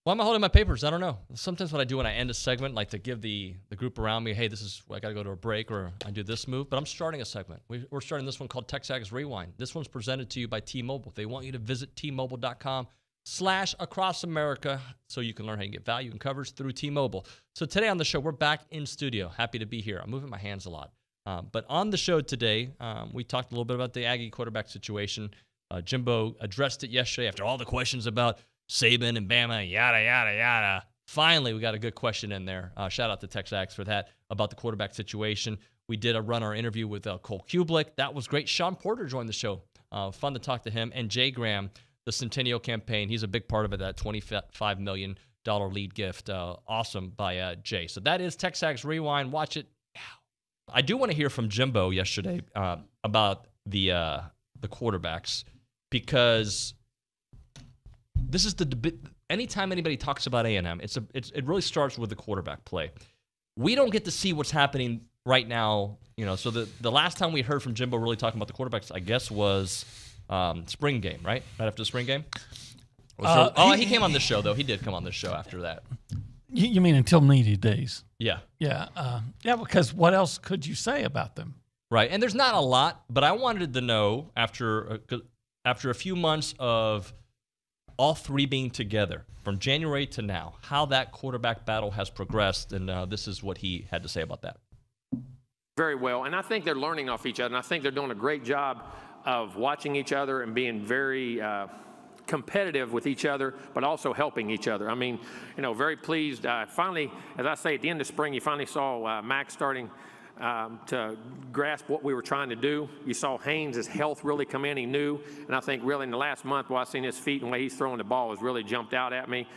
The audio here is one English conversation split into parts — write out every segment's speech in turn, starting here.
Why am I holding my papers? I don't know. Sometimes what I do when I end a segment, like to give the group around me, hey, this is I got to go to a break, or I do this move. But I'm starting a segment. We're starting this one called TexAgs Rewind. This one's presented to you by T-Mobile. They want you to visit T-Mobile.com/acrossamerica so you can learn how you get value and coverage through T-Mobile. So today on the show, we're back in studio. Happy to be here. I'm moving my hands a lot. But on the show today, we talked a little bit about the Aggie quarterback situation. Jimbo addressed it yesterday after all the questions about Saban and Bama, yada, yada, yada. Finally, we got a good question in there. Shout out to TexAgs for that, about the quarterback situation. We did run our interview with Cole Cubelic. That was great. Sean Porter joined the show. Fun to talk to him. And Jay Graham, the Centennial campaign, he's a big part of it, that $25 million lead gift. Awesome by Jay. So that is TexAgs Rewind. Watch it. I do want to hear from Jimbo yesterday about the quarterbacks, because this is the debate. Anytime anybody talks about A&M, it really starts with the quarterback play. We don't get to see what's happening right now, So the last time we heard from Jimbo really talking about the quarterbacks, I guess, was spring game, right? Right after the spring game. He came on this show though. He did come on this show after that. You mean until media days? Yeah. Yeah. Because what else could you say about them? Right, and there's not a lot, but I wanted to know after a few months of all three being together from January to now, how that quarterback battle has progressed, and this is what he had to say about that. Very well, and I think they're learning off each other, and I think they're doing a great job of watching each other and being very competitive with each other, but also helping each other. I mean, very pleased. Finally, as I say, at the end of spring, you finally saw Max starting to grasp what we were trying to do. You saw Haynes' health really come in. He knew, and I think really in the last month, while I've seen his feet and the way he's throwing the ball has really jumped out at me.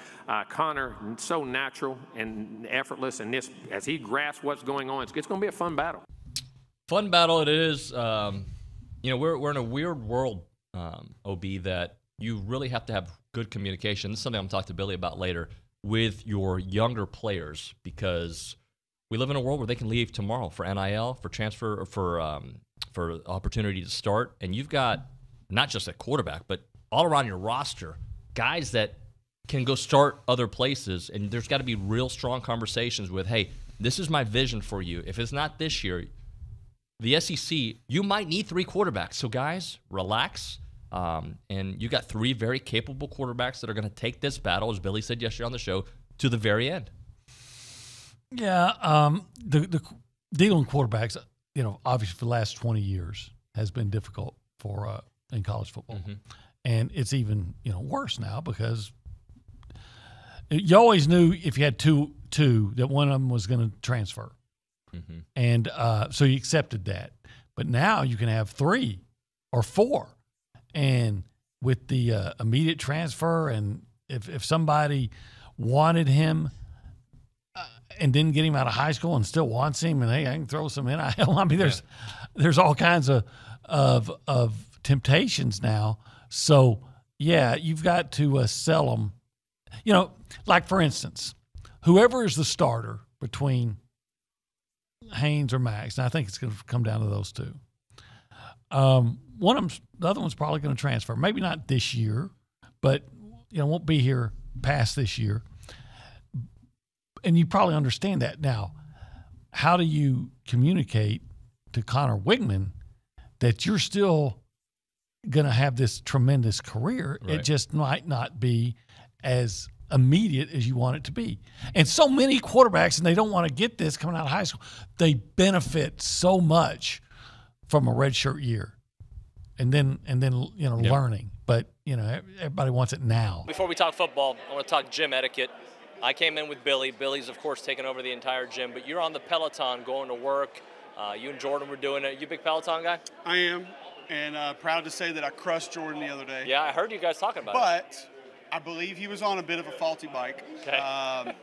Connor, so natural and effortless, and this, as he grasps what's going on, it's going to be a fun battle. Fun battle it is. We're in a weird world, OB, that you really have to have good communication. This is something I'm going to talk to Billy about later with your younger players, because we live in a world where they can leave tomorrow for NIL, for transfer, or for opportunity to start. And you've got not just a quarterback, but all around your roster, guys that can go start other places. And there's got to be real strong conversations with, hey, this is my vision for you. If it's not this year, the SEC, you might need 3 quarterbacks. So, guys, relax. And you got 3 very capable quarterbacks that are going to take this battle, as Billy said yesterday on the show, to the very end. Yeah, the dealing quarterbacks, obviously for the last 20 years has been difficult for in college football, and it's even worse now, because you always knew if you had two that one of them was going to transfer, and so you accepted that. But now you can have 3 or 4, and with the immediate transfer, and if somebody wanted him and didn't get him out of high school and still wants him, and hey, I can throw some NIL. I mean, there's all kinds of temptations now. So yeah, you've got to sell them. Like for instance, whoever is the starter between Haynes or Max, and I think it's going to come down to those 2. One of them, the other one's probably going to transfer. Maybe not this year, but won't be here past this year. And you probably understand that. Now, how do you communicate to Connor Wigman that you're still going to have this tremendous career? Right. It just might not be as immediate as you want it to be. And so many quarterbacks, and they don't want to get this coming out of high school, they benefit so much from a redshirt year and then learning. But, everybody wants it now. Before we talk football, I want to talk gym etiquette. I came in with Billy. Billy's, of course, taking over the entire gym, but you're on the Peloton going to work. You and Jordan were doing it. You a big Peloton guy? I am, and proud to say that I crushed Jordan the other day. Yeah, I heard you guys talking about it. But I believe he was on a bit of a faulty bike. Okay.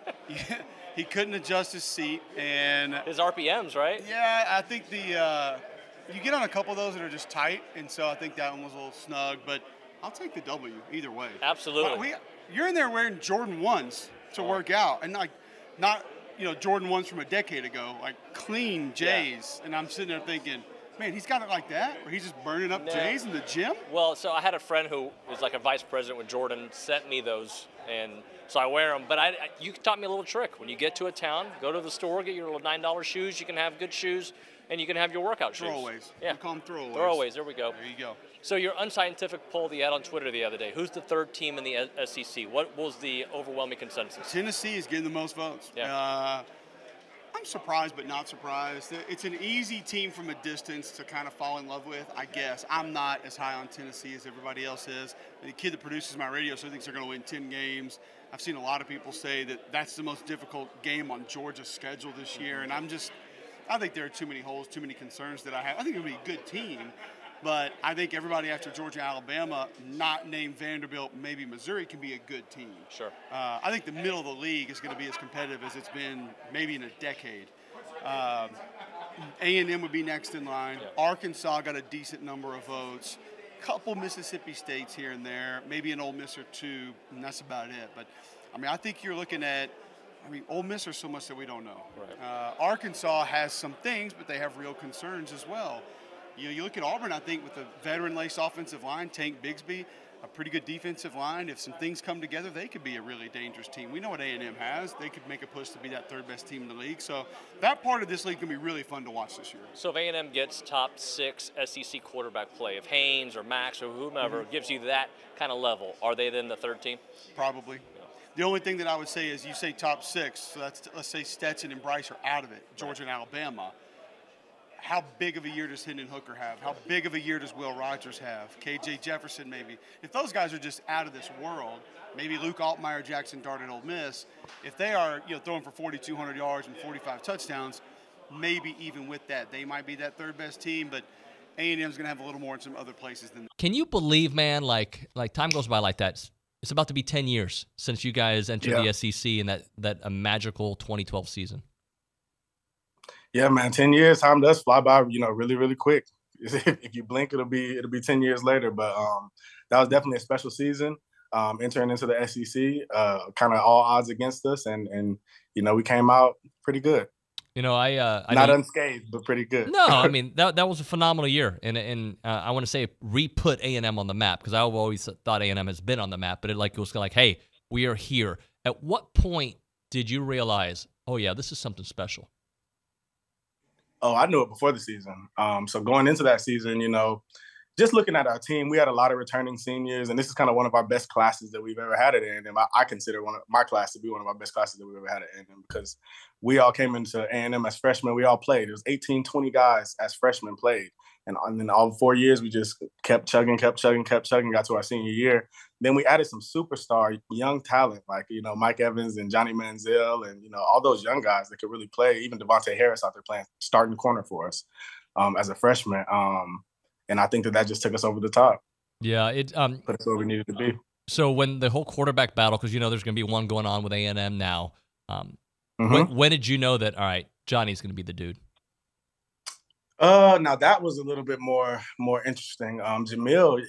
He couldn't adjust his seat. And his RPMs, right? Yeah, I think you get on a couple of those that are just tight, and so I think that one was a little snug, but I'll take the W either way. Absolutely. You're in there wearing Jordan 1s to work out, and not Jordan 1s from a decade ago, like clean J's. Yeah. And I'm sitting there thinking, man, he's got it like that, or he's just burning up J's in the gym? Well, so I had a friend who was like a vice president with Jordan, sent me those and so I wear them. But you taught me a little trick. When you get to a town, go to the store, get your little $9 shoes. You can have good shoes, and you can have your workout shoes. Throwaways. Yeah. We call them throwaways. Throwaways. There we go. There you go. So your unscientific poll that you had on Twitter the other day, who's the third team in the SEC? What was the overwhelming consensus? Tennessee is getting the most votes. Yeah. I'm surprised but not surprised. It's an easy team from a distance to kind of fall in love with, I guess. I'm not as high on Tennessee as everybody else is. The kid that produces my radio thinks they're going to win 10 games. I've seen a lot of people say that that's the most difficult game on Georgia's schedule this year, and I think there are too many holes, too many concerns that I have. I think it'll be a good team, but I think everybody after Georgia, Alabama, not named Vanderbilt, maybe Missouri, can be a good team. Sure. I think the middle of the league is going to be as competitive as it's been maybe in a decade. A&M would be next in line. Yeah. Arkansas got a decent number of votes. Couple Mississippi States here and there, maybe an Ole Miss or two, and that's about it. But, I think you're looking at Ole Miss, there's so much that we don't know. Right. Arkansas has some things, but they have real concerns as well. You look at Auburn, I think, with a veteran-laced offensive line, Tank Bigsby, a pretty good defensive line. If some things come together, they could be a really dangerous team. We know what A&M has. They could make a push to be that third-best team in the league. So that part of this league can be really fun to watch this year. So if A&M gets top 6 SEC quarterback play, if Haynes or Max or whomever gives you that kind of level, are they then the third team? Probably. Yeah. The only thing that I would say is you say top 6, so let's say Stetson and Bryce are out of it, Georgia and Alabama. How big of a year does Hendon Hooker have? How big of a year does Will Rogers have? KJ Jefferson maybe. If those guys are just out of this world, maybe Luke Altmaier, Jackson Dart at Ole Miss, if they are throwing for 4,200 yards and 45 touchdowns, maybe even with that, they might be that third best team, but A&M's going to have a little more in some other places than that. Can you believe, man, like time goes by like that? It's about to be 10 years since you guys entered the SEC in that a magical 2012 season. Yeah, man, 10 years, time does fly by, really, really quick. If you blink, it'll be 10 years later. But that was definitely a special season. Entering into the SEC, kind of all odds against us, and we came out pretty good. Not unscathed, but pretty good. No, that was a phenomenal year, and I want to say re-put A&M on the map, because I've always thought A&M has been on the map, but it was like, hey, we are here. At what point did you realize, oh yeah, this is something special? Oh, I knew it before the season. So going into that season, just looking at our team, we had a lot of returning seniors, and this is kind of one of our best classes that we've ever had at A&M. I consider one of my class to be one of our best classes that we've ever had at A&M, because we all came into A&M as freshmen. We all played. It was 18, 20 guys as freshmen played. And then all 4 years, we just kept chugging, got to our senior year. Then we added some superstar young talent, like, Mike Evans and Johnny Manziel and, all those young guys that could really play. Even Devontae Harris out there playing starting corner for us as a freshman. And I think that just took us over the top. Yeah. Put us where we needed to be. So when the whole quarterback battle, because, there's going to be one going on with A&M now, when did you know that, all right, Johnny's going to be the dude? Now that was a little bit more interesting. Jamil,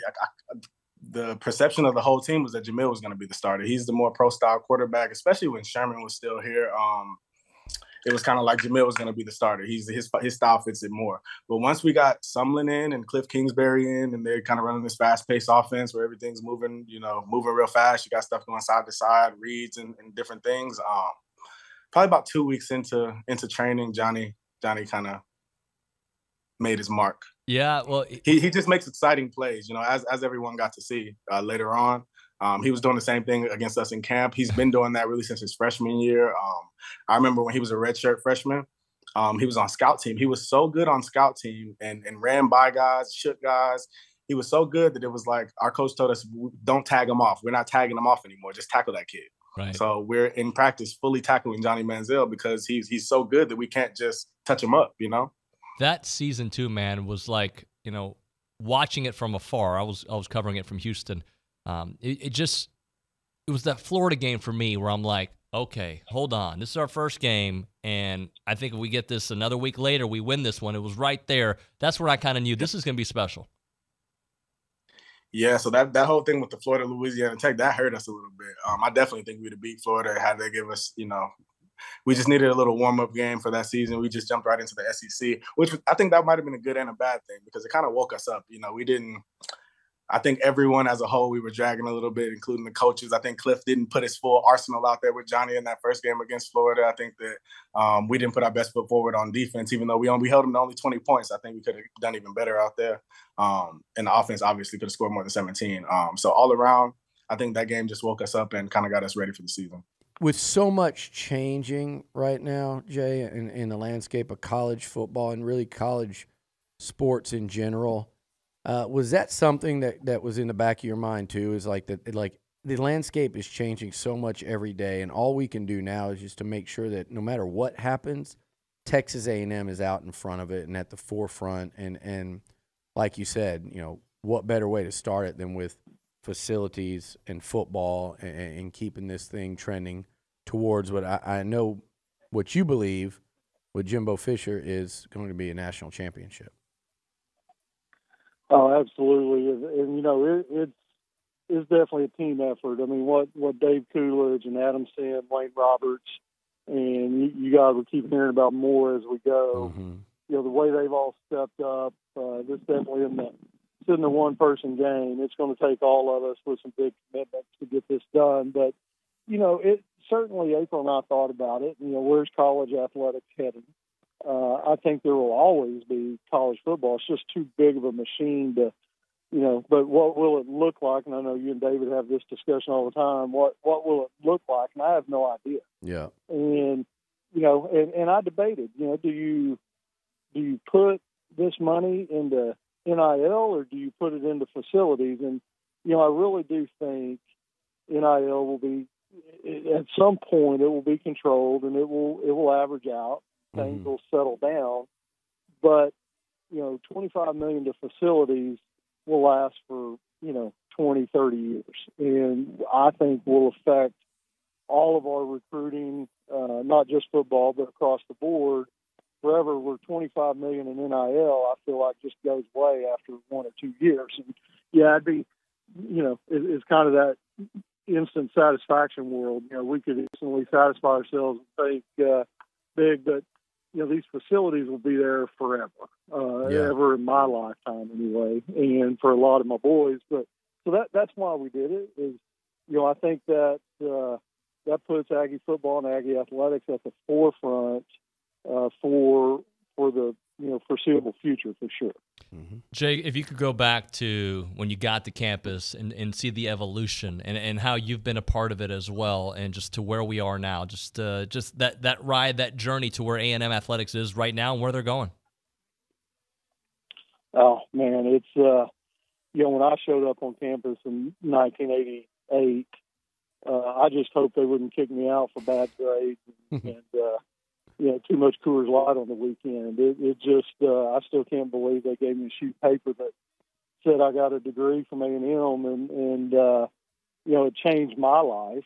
the perception of the whole team was that Jamil was going to be the starter. He's the more pro-style quarterback, especially when Sherman was still here. It was kind of like Jamil was going to be the starter. His style fits it more. But once we got Sumlin in and Cliff Kingsbury in, and they're kind of running this fast-paced offense where everything's moving real fast. You got stuff going side to side, reads and different things. Probably about 2 weeks into training, Johnny kind of made his mark. Yeah, well, he just makes exciting plays, as everyone got to see later on. He was doing the same thing against us in camp. He's been doing that really since his freshman year. I remember when he was a redshirt freshman, he was on scout team. He was so good on scout team and ran by guys, shook guys. He was so good that it was like our coach told us, don't tag him off. We're not tagging him off anymore. Just tackle that kid. Right. So we're in practice fully tackling Johnny Manziel because he's so good that we can't just touch him up, That season too, man, was like, watching it from afar. I was covering it from Houston. It was that Florida game for me where I'm like, okay, hold on. This is our first game, and I think if we get this another week later, we win this one. It was right there. That's where I kind of knew this is going to be special. Yeah, so that whole thing with the Florida-Louisiana Tech, that hurt us a little bit. I definitely think we'd have beat Florida had they give us, we just needed a little warm-up game for that season. We just jumped right into the SEC, which I think that might have been a good and a bad thing because it kind of woke us up. We didn't I think everyone as a whole, we were dragging a little bit, including the coaches. I think Cliff didn't put his full arsenal out there with Johnny in that first game against Florida. I think that we didn't put our best foot forward on defense, even though we held them to only 20 points. I think we could have done even better out there. And the offense obviously could have scored more than 17. So all around, I think that game just woke us up and kind of got us ready for the season. With so much changing right now, Jay, in the landscape of college football and really college sports in general, was that something that was in the back of your mind too? Is like that, like the landscape is changing so much every day, and all we can do now is just to make sure that no matter what happens, Texas A&M is out in front of it and at the forefront. And like you said, you know, what better way to start it than with facilities and football and keeping this thing trending towards what I know what you believe with Jimbo Fisher is going to be a national championship. Oh, absolutely. And you know, it's definitely a team effort. I mean, what Dave Coolidge and Adam Simm, Wayne Roberts, and you guys will keep hearing about more as we go. Mm-hmm. You know, the way they've all stepped up, this definitely isn't a one-person game. It's going to take all of us with some big commitments to get this done. But, you know, it certainly April and I thought about it. You know, where's college athletics heading? I think there will always be college football. It's just too big of a machine to, you know, but what will it look like? And I know you and David have this discussion all the time. What will it look like? And I have no idea. Yeah. And, you know, and I debated, you know, do you put this money into NIL or do you put it into facilities? And, you know, I really do think NIL will be, at some point, it will be controlled and it will average out. Things will settle down. But, you know, $25 million to facilities will last for, you know, 20, 30 years. And I think will affect all of our recruiting, not just football, but across the board. Forever, we're $25 million in NIL, I feel like just goes away after 1 or 2 years. And yeah, I'd be, you know, it's kind of that instant satisfaction world. You know, we could instantly satisfy ourselves and think big, but, you know, these facilities will be there forever, ever in my lifetime anyway, and for a lot of my boys. But so that's why we did it. Is, you know, I think that that puts Aggie football and Aggie athletics at the forefront for the, you know, foreseeable future for sure. Mm-hmm. Jay, if you could go back to when you got to campus and see the evolution and how you've been a part of it as well, and just to where we are now, just that ride, that journey to where A&M athletics is right now and where they're going. Oh man, it's you know, when I showed up on campus in 1988, I just hoped they wouldn't kick me out for bad grades and you know, too much Coors Light on the weekend. It just, I still can't believe they gave me a sheet of paper that said I got a degree from A&M, and you know, it changed my life,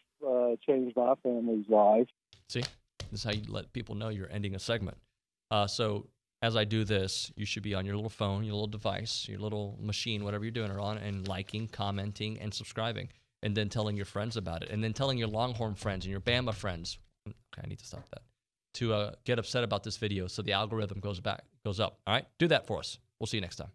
changed my family's life. See, this is how you let people know you're ending a segment. So as I do this, you should be on your little phone, your little device, your little machine, whatever you're doing it on, and liking, commenting, and subscribing, and then telling your friends about it, and then telling your Longhorn friends and your Bama friends. Okay, I need to stop that. To get upset about this video so the algorithm goes up. All right? Do that for us. We'll see you next time.